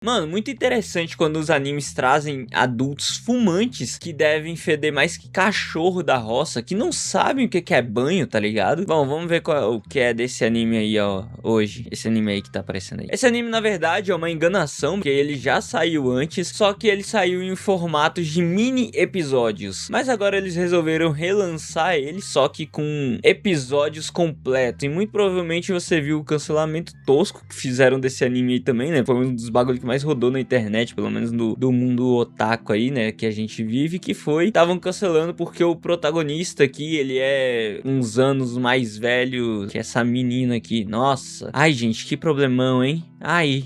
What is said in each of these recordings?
Mano, muito interessante quando os animes trazem adultos fumantes que devem feder mais que cachorro da roça, que não sabem o que é banho, tá ligado? Bom, vamos ver o que é desse anime aí, ó, hoje. Esse anime aí que tá aparecendo aí. Esse anime, na verdade, é uma enganação, porque ele já saiu antes, só que ele saiu em formatos de mini episódios. Mas agora eles resolveram relançar ele, só que com episódios completos. E muito provavelmente você viu o cancelamento tosco que fizeram desse anime aí também, né? Foi um dos bagulhos que mais rodou na internet, pelo menos do mundo otaku aí, né, que a gente vive, que foi, estavam cancelando porque o protagonista aqui, ele é uns anos mais velho que essa menina aqui. Nossa, ai gente, que problemão, hein? Ai,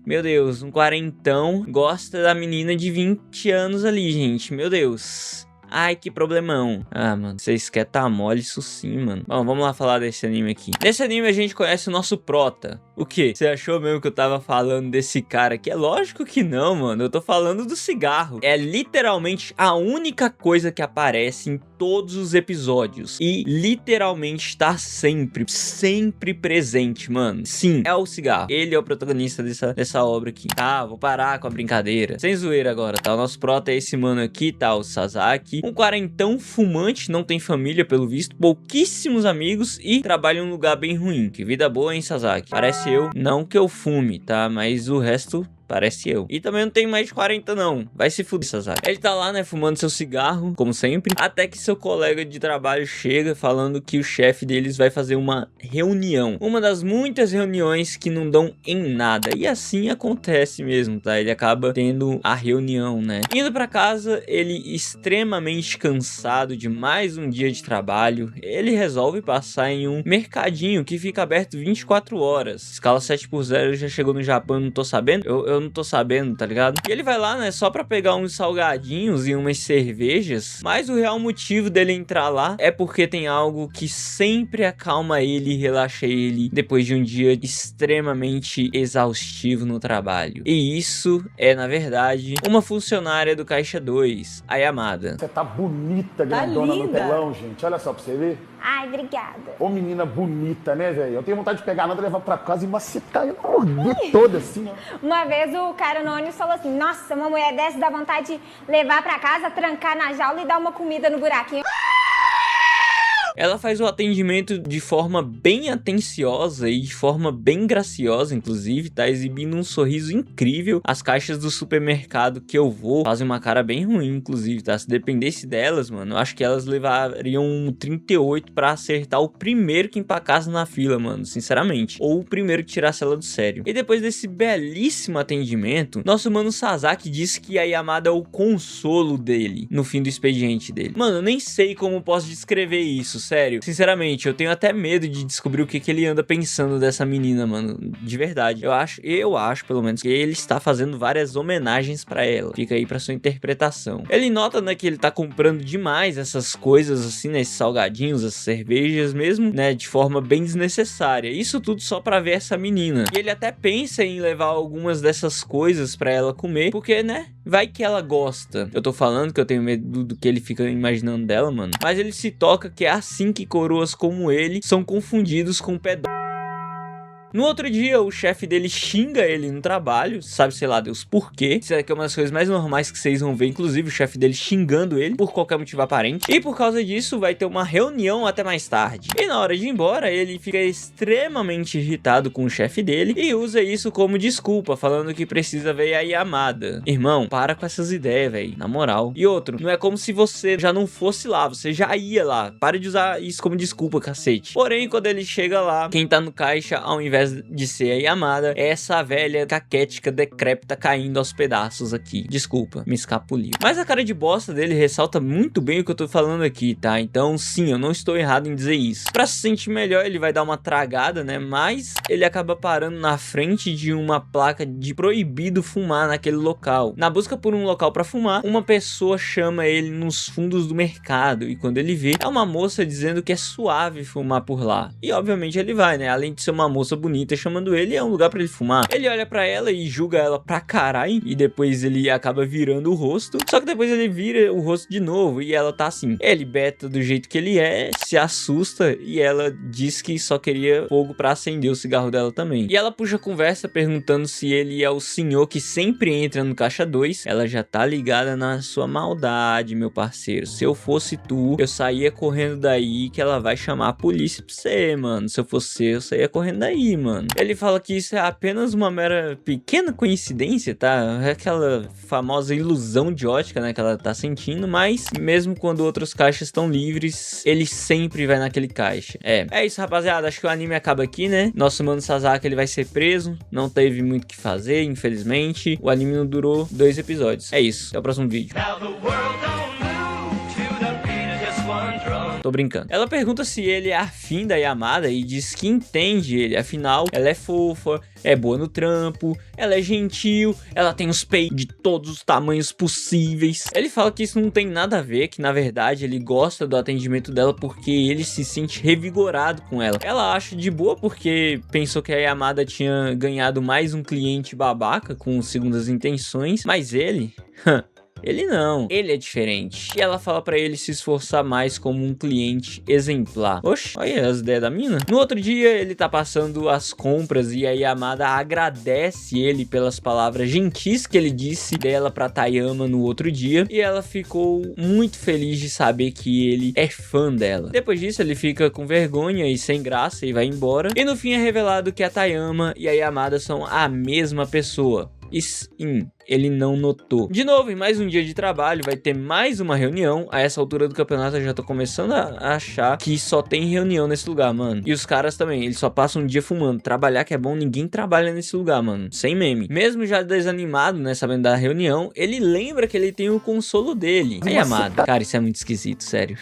meu Deus, um quarentão gosta da menina de 20 anos ali, gente, meu Deus. Ai, que problemão. Ah, mano, vocês querem tá mole isso sim, mano. Bom, vamos lá falar desse anime aqui. Nesse anime a gente conhece o nosso prota. O quê? Você achou mesmo que eu tava falando desse cara aqui? É lógico que não, mano. Eu tô falando do cigarro. É literalmente a única coisa que aparece em todos os episódios. E literalmente está sempre presente, mano. Sim, é o cigarro. Ele é o protagonista dessa obra aqui. Tá, vou parar com a brincadeira. Sem zoeira agora, tá? O nosso prota é esse mano aqui, tá? O Sasaki. Um quarentão fumante, não tem família pelo visto, pouquíssimos amigos e trabalha em um lugar bem ruim. Que vida boa, hein, Sasaki? Parece eu, não que eu fume, tá? Mas o resto... parece eu. E também não tem mais de 40 não. Vai se fuder, Sasaki. Ele tá lá, né, fumando seu cigarro, como sempre. Até que seu colega de trabalho chega falando que o chefe deles vai fazer uma reunião. Uma das muitas reuniões que não dão em nada. E assim acontece mesmo, tá? Ele acaba tendo a reunião, né? Indo pra casa, ele extremamente cansado de mais um dia de trabalho. Ele resolve passar em um mercadinho que fica aberto 24 horas. Escala 7x0 já chegou no Japão, não tô sabendo. Eu não tô sabendo, tá ligado? E ele vai lá, né, só pra pegar uns salgadinhos e umas cervejas, mas o real motivo dele entrar lá é porque tem algo que sempre acalma ele e relaxa ele depois de um dia extremamente exaustivo no trabalho. E isso é, na verdade, uma funcionária do Caixa 2, a Yamada. Você tá bonita, grandona no telão, gente. Olha só pra você ver. Ai, obrigada. Ô menina bonita, né, velho? Eu tenho vontade de pegar nada, levar pra casa e macetar ela toda assim, ó. Uma vez o cara no ônibus falou assim, nossa, uma mulher dessa dá vontade de levar pra casa, trancar na jaula e dar uma comida no buraquinho. Ela faz o atendimento de forma bem atenciosa e de forma bem graciosa, inclusive, tá exibindo um sorriso incrível. As caixas do supermercado que eu vou fazem uma cara bem ruim, inclusive, tá? Se dependesse delas, mano, eu acho que elas levariam um 38 pra acertar o primeiro que empacasse na fila, mano, sinceramente. Ou o primeiro que tirasse ela do sério. E depois desse belíssimo atendimento, nosso mano Sasaki disse que a Yamada é o consolo dele no fim do expediente dele. Mano, eu nem sei como posso descrever isso, sério. Sinceramente, eu tenho até medo de descobrir o que ele anda pensando dessa menina, mano. De verdade. Eu acho, pelo menos, que ele está fazendo várias homenagens pra ela. Fica aí pra sua interpretação. Ele nota, né, que ele tá comprando demais essas coisas, assim, né, esses salgadinhos, essas cervejas mesmo, né, de forma bem desnecessária. Isso tudo só pra ver essa menina. E ele até pensa em levar algumas dessas coisas pra ela comer, porque, né, vai que ela gosta. Eu tô falando que eu tenho medo do que ele fica imaginando dela, mano. Mas ele se toca que é assim que coroas como ele são confundidos com pedófilos. No outro dia, o chefe dele xinga ele no trabalho, sabe, sei lá, Deus por quê. Isso aqui é uma das coisas mais normais que vocês vão ver, inclusive o chefe dele xingando ele por qualquer motivo aparente. E por causa disso, vai ter uma reunião até mais tarde. E na hora de ir embora, ele fica extremamente irritado com o chefe dele e usa isso como desculpa, falando que precisa ver a Yamada. Irmão, para com essas ideias, velho, na moral. E outro, não é como se você já não fosse lá, você já ia lá. Para de usar isso como desculpa, cacete. Porém, quando ele chega lá, quem tá no caixa, ao invés de ser a Yamada, é essa velha caquética decrépita caindo aos pedaços aqui. Desculpa, me escapuliu. Mas a cara de bosta dele ressalta muito bem o que eu tô falando aqui, tá? Então, sim, eu não estou errado em dizer isso. Pra se sentir melhor, ele vai dar uma tragada, né? Mas ele acaba parando na frente de uma placa de proibido fumar naquele local. Na busca por um local pra fumar, uma pessoa chama ele nos fundos do mercado. E quando ele vê, é uma moça dizendo que é suave fumar por lá. E obviamente ele vai, né? Além de ser uma moça bonita, bonita chamando ele e é um lugar pra ele fumar. Ele olha pra ela e julga ela pra caralho, e depois ele acaba virando o rosto, só que depois ele vira o rosto de novo e ela tá assim. Ele beta do jeito que ele é, se assusta e ela diz que só queria fogo pra acender o cigarro dela também. E ela puxa a conversa perguntando se ele é o senhor que sempre entra no caixa 2. Ela já tá ligada na sua maldade, meu parceiro. Se eu fosse tu, eu saía correndo daí que ela vai chamar a polícia pra você, mano. Se eu fosse eu saía correndo daí, mano. Ele fala que isso é apenas uma mera pequena coincidência, tá? É aquela famosa ilusão de ótica, né, que ela tá sentindo, mas mesmo quando outros caixas estão livres, ele sempre vai naquele caixa. É isso, rapaziada. Acho que o anime acaba aqui, né? Nosso mano Sasaki, ele vai ser preso. Não teve muito o que fazer, infelizmente. O anime não durou 2 episódios. É isso. Até o próximo vídeo. Tô brincando. Ela pergunta se ele é afim da Yamada e diz que entende ele. Afinal, ela é fofa, é boa no trampo, ela é gentil, ela tem os peitos de todos os tamanhos possíveis. Ele fala que isso não tem nada a ver, que na verdade ele gosta do atendimento dela porque ele se sente revigorado com ela. Ela acha de boa porque pensou que a Yamada tinha ganhado mais um cliente babaca com segundas intenções, mas ele... ele não, ele é diferente. E ela fala pra ele se esforçar mais como um cliente exemplar. Oxe, olha as ideias da mina. No outro dia, ele tá passando as compras e a Yamada agradece ele pelas palavras gentis que ele disse dela pra Tayama no outro dia. E ela ficou muito feliz de saber que ele é fã dela. Depois disso, ele fica com vergonha e sem graça e vai embora. E no fim é revelado que a Tayama e a Yamada são a mesma pessoa. E sim, ele não notou. De novo, em mais um dia de trabalho, vai ter mais uma reunião. A essa altura do campeonato eu já tô começando a achar que só tem reunião nesse lugar, mano. E os caras também, eles só passam um dia fumando. Trabalhar que é bom, ninguém trabalha nesse lugar, mano. Sem meme. Mesmo já desanimado, né, sabendo da reunião, ele lembra que ele tem o consolo dele. Aí, amado. Cara, isso é muito esquisito, sério.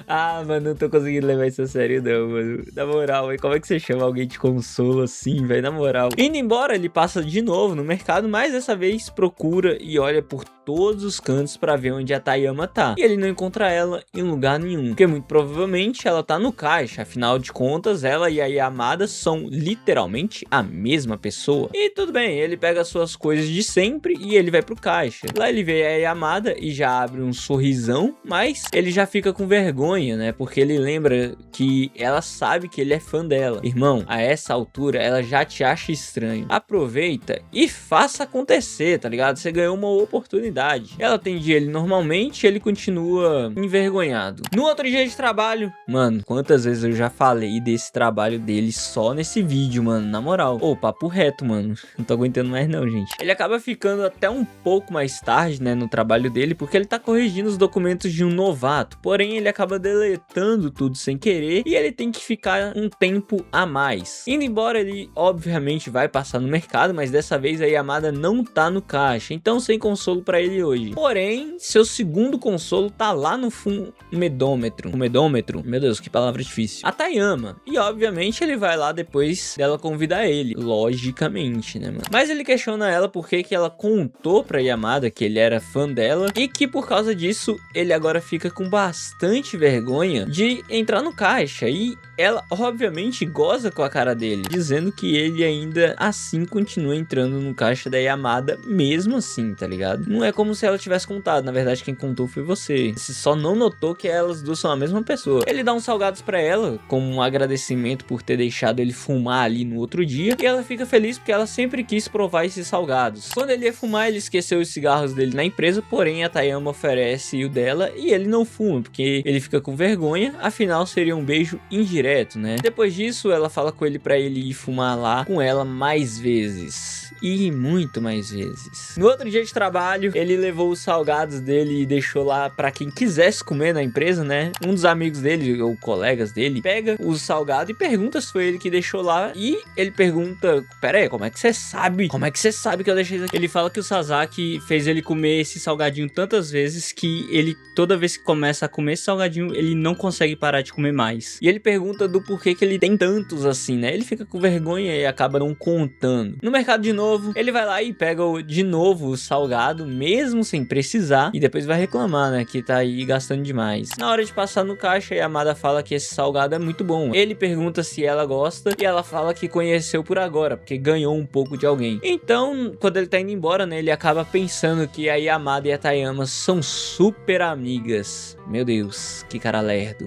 Ah, mano, não tô conseguindo levar isso a sério não, mano. Na moral, véio, como é que você chama alguém de consolo assim, velho? Na moral. Indo embora, ele passa de novo no mercado, mas dessa vez procura e olha por todos os cantos pra ver onde a Tayama tá. E ele não encontra ela em lugar nenhum, porque muito provavelmente ela tá no caixa. Afinal de contas, ela e a Yamada são literalmente a mesma pessoa. E tudo bem, ele pega as suas coisas de sempre e ele vai pro caixa. Lá ele vê a Yamada e já abre um sorrisão, mas ele já fica com vergonha, né? Porque ele lembra que ela sabe que ele é fã dela. Irmão, a essa altura ela já te acha estranho. Aproveita e faça acontecer, tá ligado? Você ganhou uma oportunidade. Ela atende ele normalmente, ele continua envergonhado. No outro dia de trabalho, mano, quantas vezes eu já falei desse trabalho dele só nesse vídeo, mano, na moral. Ô, papo reto, mano. Não tô aguentando mais não, gente. Ele acaba ficando até um pouco mais tarde, né, no trabalho dele, porque ele tá corrigindo os documentos de um novato. Porém, ele acaba deletando tudo sem querer e ele tem que ficar um tempo a mais. Indo embora, ele obviamente vai passar no mercado, mas dessa vez a Yamada não tá no caixa, então sem consolo pra ele hoje. Porém, seu segundo consolo tá lá no fumedômetro. Fumedômetro? Meu Deus, que palavra difícil. A Tayama. E obviamente ele vai lá depois dela convidar ele. Logicamente, né, mano? Mas ele questiona ela porque que ela contou pra Yamada que ele era fã dela e que por causa disso ele agora fica com bastante vergonha de entrar no caixa. E ela obviamente goza com a cara dele, dizendo que ele ainda assim continua entrando no caixa da Yamada mesmo assim, tá ligado? Não é como se ela tivesse contado, na verdade quem contou foi você. Você só não notou que elas duas são a mesma pessoa. Ele dá uns salgados pra ela, como um agradecimento por ter deixado ele fumar ali no outro dia, e ela fica feliz porque ela sempre quis provar esses salgados. Quando ele ia fumar, ele esqueceu os cigarros dele na empresa, porém a Tayama oferece o dela e ele não fuma, porque ele fica com vergonha, afinal seria um beijo indireto, né? Depois disso, ela fala com ele pra ele ir fumar lá com ela mais vezes. E muito mais vezes. No outro dia de trabalho, ele levou os salgados dele e deixou lá pra quem quisesse comer na empresa, né? Um dos amigos dele, ou colegas dele, pega os salgados e pergunta se foi ele que deixou lá. E ele pergunta, pera aí, como é que você sabe? Como é que você sabe que eu deixei isso aqui? Ele fala que o Sasaki fez ele comer esse salgadinho tantas vezes que ele, toda vez que começa a comer esse salgadinho, ele não consegue parar de comer mais. E ele pergunta do porquê que ele tem tantos assim, né? Ele fica com vergonha e acaba não contando. No mercado de novo, novo. Ele vai lá e pega de novo o salgado, mesmo sem precisar, e depois vai reclamar, né, que tá aí gastando demais. Na hora de passar no caixa, a Yamada fala que esse salgado é muito bom. Ele pergunta se ela gosta e ela fala que conheceu por agora, porque ganhou um pouco de alguém. Então, quando ele tá indo embora, né, ele acaba pensando que a Yamada e a Tayama são super amigas. Meu Deus, que cara lerdo.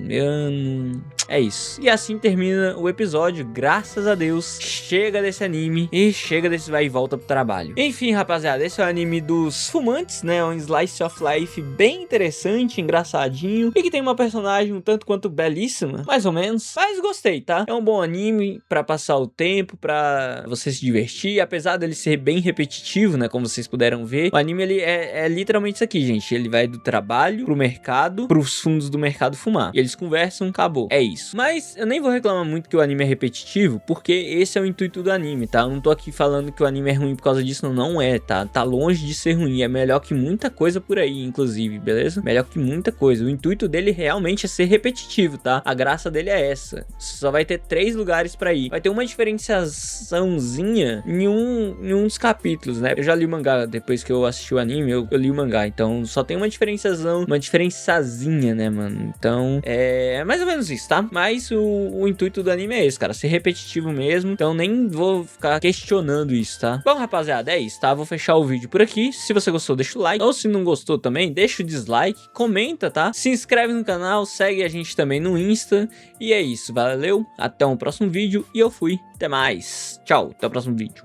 É isso. E assim termina o episódio, graças a Deus. Chega desse anime e chega desse vai e volta pro trabalho. Enfim, rapaziada, esse é o anime dos fumantes, né? Um slice of life bem interessante, engraçadinho e que tem uma personagem um tanto quanto belíssima, mais ou menos. Mas gostei, tá? É um bom anime pra passar o tempo, pra você se divertir, apesar dele ser bem repetitivo, né? Como vocês puderam ver. O anime, ele é literalmente isso aqui, gente. Ele vai do trabalho pro mercado, pros fundos do mercado fumar. E eles conversam, acabou. É isso. Mas eu nem vou reclamar muito que o anime é repetitivo, porque esse é o intuito do anime, tá? Eu não tô aqui falando que o anime é ruim por causa disso, não é, tá? Tá longe de ser ruim, é melhor que muita coisa por aí, inclusive, beleza? Melhor que muita coisa. O intuito dele realmente é ser repetitivo, tá? A graça dele é essa. Só vai ter 3 lugares pra ir. Vai ter uma diferenciaçãozinha em um dos capítulos, né? Eu já li o mangá, depois que eu assisti o anime, eu li o mangá, então só tem uma diferenciação, uma diferençazinha, né, mano? Então, é mais ou menos isso, tá? Mas o intuito do anime é esse, cara, ser repetitivo mesmo, então nem vou ficar questionando isso, tá? Bom, rapaziada, é isso, tá? Vou fechar o vídeo por aqui. Se você gostou, deixa o like, ou se não gostou também, deixa o dislike, comenta, tá? Se inscreve no canal, segue a gente também no Insta, e é isso, valeu, até um próximo vídeo, e eu fui, até mais, tchau, até o próximo vídeo.